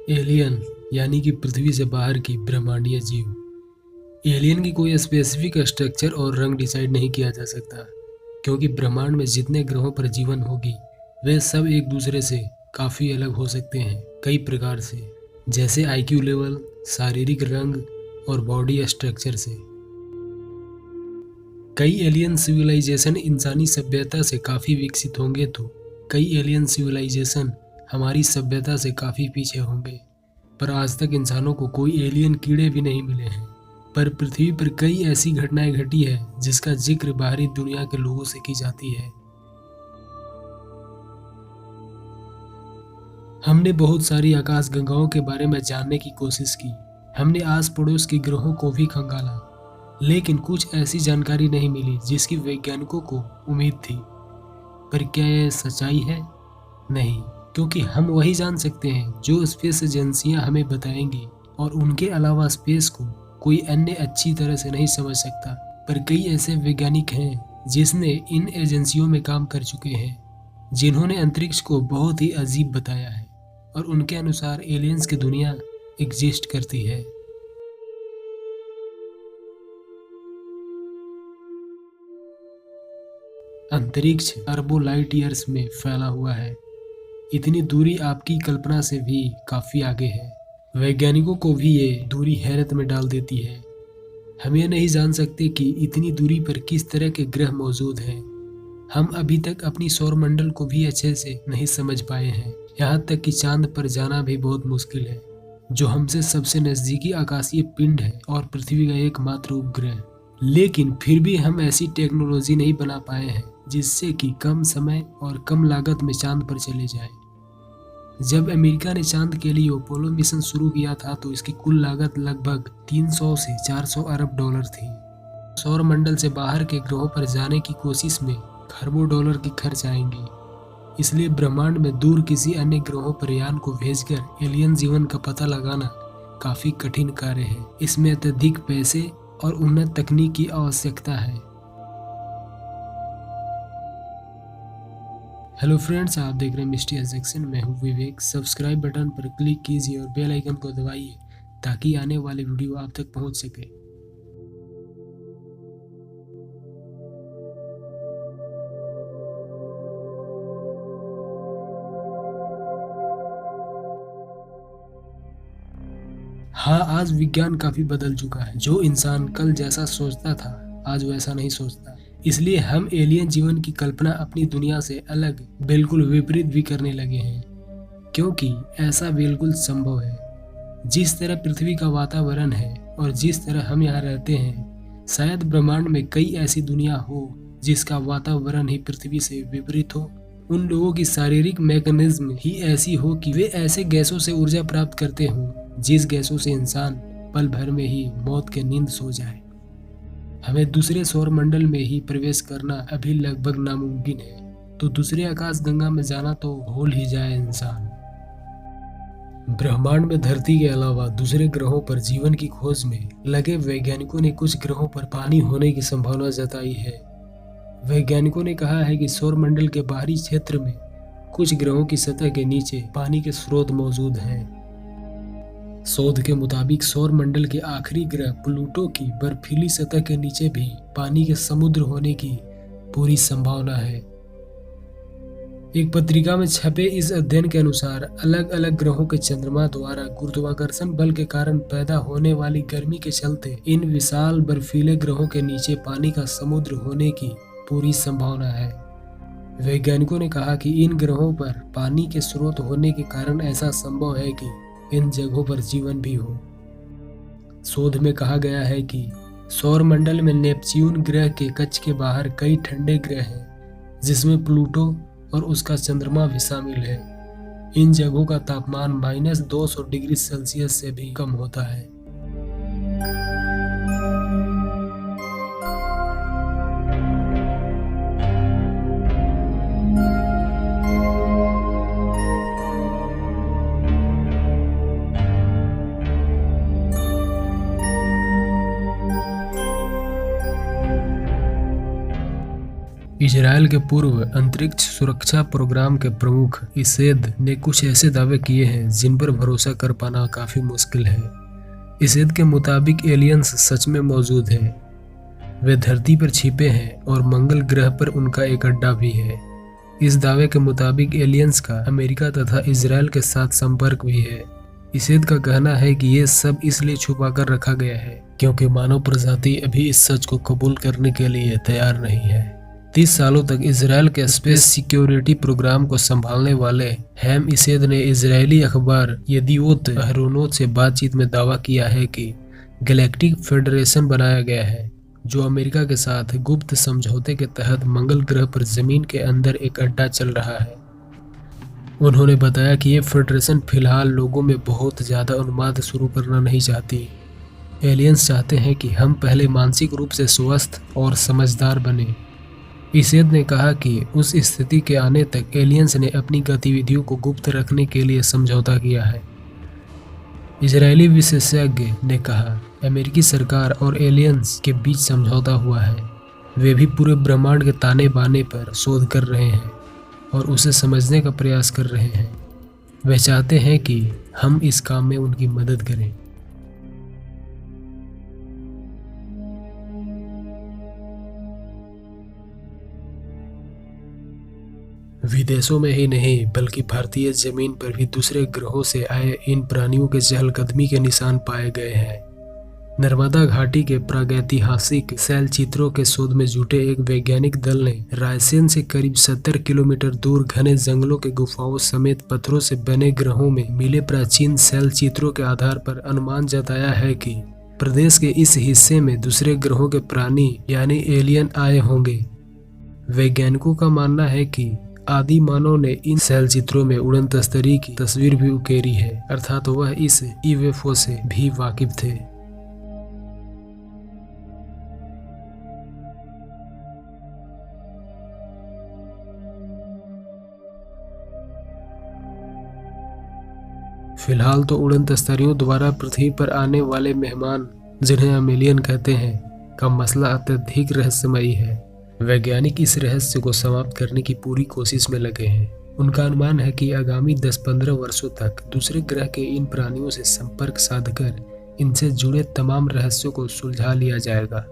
Alien यानी कि पृथ्वी से बाहर की ब्रह्मांडीय जीव। एलियन की कोई स्पेसिफिक स्ट्रक्चर और रंग डिसाइड नहीं किया जा सकता, क्योंकि ब्रह्मांड में जितने ग्रहों पर जीवन होगी वे सब एक दूसरे से काफ़ी अलग हो सकते हैं कई प्रकार से, जैसे आईक्यू लेवल, शारीरिक रंग और बॉडी स्ट्रक्चर से। कई एलियन सिविलाइजेशन इंसानी सभ्यता से काफ़ी विकसित होंगे तो कई एलियन सिविलाइजेशन हमारी सभ्यता से काफ़ी पीछे होंगे। पर आज तक इंसानों को कोई एलियन कीड़े भी नहीं मिले हैं। पर पृथ्वी पर कई ऐसी घटनाएं घटी है जिसका जिक्र बाहरी दुनिया के लोगों से की जाती है। हमने बहुत सारी आकाश गंगाओं के बारे में जानने की कोशिश की। हमने आस पड़ोस के ग्रहों को भी खंगाला, लेकिन कुछ ऐसी जानकारी नहीं मिली जिसकी वैज्ञानिकों को उम्मीद थी। पर क्या यह सच्चाई है? नहीं, क्योंकि हम वही जान सकते हैं जो स्पेस एजेंसियां हमें बताएंगी, और उनके अलावा स्पेस को कोई अन्य अच्छी तरह से नहीं समझ सकता। पर कई ऐसे वैज्ञानिक हैं जिसने इन एजेंसियों में काम कर चुके हैं, जिन्होंने अंतरिक्ष को बहुत ही अजीब बताया है, और उनके अनुसार एलियंस की दुनिया एग्जिस्ट करती है। अंतरिक्ष अरबों लाइट ईयर्स में फैला हुआ है। इतनी दूरी आपकी कल्पना से भी काफ़ी आगे है। वैज्ञानिकों को भी ये दूरी हैरत में डाल देती है। हम ये नहीं जान सकते कि इतनी दूरी पर किस तरह के ग्रह मौजूद हैं। हम अभी तक अपनी सौरमंडल को भी अच्छे से नहीं समझ पाए हैं। यहाँ तक कि चांद पर जाना भी बहुत मुश्किल है, जो हमसे सबसे नज़दीकी आकाशीय पिंड है और पृथ्वी का एकमात्र उपग्रह। लेकिन फिर भी हम ऐसी टेक्नोलॉजी नहीं बना पाए हैं जिससे कि कम समय और कम लागत में चांद पर चले जाए। जब अमेरिका ने चांद के लिए अपोलो मिशन शुरू किया था तो इसकी कुल लागत लगभग 300 से 400 अरब डॉलर थी। सौरमंडल से बाहर के ग्रहों पर जाने की कोशिश में खरबों डॉलर की खर्च आएंगी। इसलिए ब्रह्मांड में दूर किसी अन्य ग्रहों पर यान को भेजकर एलियन जीवन का पता लगाना काफी कठिन कार्य है। इसमें अत्यधिक पैसे और उन्नत तकनीक की आवश्यकता है। हेलो फ्रेंड्स, आप देख रहे हैं मिस्टीरियस सेक्शन। मैं हूं विवेक। सब्सक्राइब बटन पर क्लिक कीजिए और बेल आइकन को दबाइए ताकि आने वाले वीडियो आप तक पहुंच सके। हाँ, आज विज्ञान काफी बदल चुका है। जो इंसान कल जैसा सोचता था आज वैसा नहीं सोचता। इसलिए हम एलियन जीवन की कल्पना अपनी दुनिया से अलग, बिल्कुल विपरीत भी करने लगे हैं, क्योंकि ऐसा बिल्कुल संभव है। जिस तरह पृथ्वी का वातावरण है और जिस तरह हम यहाँ रहते हैं, शायद ब्रह्मांड में कई ऐसी दुनिया हो जिसका वातावरण ही पृथ्वी से विपरीत हो। उन लोगों की शारीरिक मैकेनिज्म ही ऐसी हो कि वे ऐसे गैसों से ऊर्जा प्राप्त करते हों जिस गैसों से इंसान पल भर में ही मौत के नींद सो जाए। हमें दूसरे सौर मंडल में ही प्रवेश करना अभी लगभग नामुमकिन है, तो दूसरे आकाश गंगा में जाना तो भूल ही जाए इंसान। ब्रह्मांड में धरती के अलावा दूसरे ग्रहों पर जीवन की खोज में लगे वैज्ञानिकों ने कुछ ग्रहों पर पानी होने की संभावना जताई है। वैज्ञानिकों ने कहा है कि सौर मंडल के बाहरी क्षेत्र में कुछ ग्रहों की सतह के नीचे पानी के स्रोत मौजूद हैं। शोध के मुताबिक सौर मंडल के आखिरी ग्रह प्लूटो की बर्फीली सतह के नीचे भी पानी के समुद्र होने की पूरी संभावना है। एक पत्रिका में छपे इस अध्ययन के अनुसार अलग अलग ग्रहों के चंद्रमा द्वारा गुरुत्वाकर्षण बल के कारण पैदा होने वाली गर्मी के चलते इन विशाल बर्फीले ग्रहों के नीचे पानी का समुद्र होने की पूरी संभावना है। वैज्ञानिकों ने कहा कि इन ग्रहों पर पानी के स्रोत होने के कारण ऐसा संभव है कि इन जगहों पर जीवन भी हो। शोध में कहा गया है कि सौर मंडल में नेपच्यून ग्रह के कक्ष के बाहर कई ठंडे ग्रह हैं, जिसमें प्लूटो और उसका चंद्रमा भी शामिल है। इन जगहों का तापमान -200 डिग्री सेल्सियस से भी कम होता है। इजराइल के पूर्व अंतरिक्ष सुरक्षा प्रोग्राम के प्रमुख इसेद ने कुछ ऐसे दावे किए हैं जिन पर भरोसा कर पाना काफी मुश्किल है। इसेद के मुताबिक एलियंस सच में मौजूद हैं। वे धरती पर छिपे हैं और मंगल ग्रह पर उनका एक अड्डा भी है। इस दावे के मुताबिक एलियंस का अमेरिका तथा इजराइल के साथ संपर्क भी है। इसेद का कहना है कि ये सब इसलिए छुपा कर रखा गया है क्योंकि मानव प्रजाति अभी इस सच को कबूल करने के लिए तैयार नहीं है। 30 सालों तक इजराइल के स्पेस सिक्योरिटी प्रोग्राम को संभालने वाले हैम इसेद ने इजरायली अखबार येदिओत अहरोनोत से बातचीत में दावा किया है कि गैलेक्टिक फेडरेशन बनाया गया है जो अमेरिका के साथ गुप्त समझौते के तहत मंगल ग्रह पर जमीन के अंदर एक अड्डा चल रहा है। उन्होंने बताया कि ये फेडरेशन फिलहाल लोगों में बहुत ज्यादा उन्माद शुरू करना नहीं चाहती। एलियंस चाहते हैं कि हम पहले मानसिक रूप से स्वस्थ और समझदार बने। इसेद ने कहा कि उस स्थिति के आने तक एलियंस ने अपनी गतिविधियों को गुप्त रखने के लिए समझौता किया है। इजरायली विशेषज्ञ ने कहा, अमेरिकी सरकार और एलियंस के बीच समझौता हुआ है। वे भी पूरे ब्रह्मांड के ताने बाने पर शोध कर रहे हैं और उसे समझने का प्रयास कर रहे हैं। वे चाहते हैं कि हम इस काम में उनकी मदद करें। विदेशों में ही नहीं बल्कि भारतीय जमीन पर भी दूसरे ग्रहों से आए इन प्राणियों के चहलकदमी के निशान पाए गए हैं। नर्मदा घाटी के प्रागैतिहासिक शैल चित्रों के शोध में जुटे एक वैज्ञानिक दल ने रायसेन से करीब 70 किलोमीटर दूर घने जंगलों के गुफाओं समेत पत्थरों से बने ग्रहों में मिले प्राचीन शैल चित्रों के आधार पर अनुमान जताया है कि प्रदेश के इस हिस्से में दूसरे ग्रहों के प्राणी यानी एलियन आए होंगे। वैज्ञानिकों का मानना है कि आदि मानव ने इन शैल चित्रों में उड़न तस्तरी की तस्वीर भी उकेरी है, अर्थात वह इस यूएफओ से भी वाकिफ थे। फिलहाल तो उड़न तस्तरियों द्वारा पृथ्वी पर आने वाले मेहमान, जिन्हें हम एलियन कहते हैं, का मसला अत्यधिक रहस्यमयी है। वैज्ञानिक इस रहस्य को समाप्त करने की पूरी कोशिश में लगे हैं। उनका अनुमान है कि आगामी 10-15 वर्षों तक दूसरे ग्रह के इन प्राणियों से संपर्क साधकर इनसे जुड़े तमाम रहस्यों को सुलझा लिया जाएगा।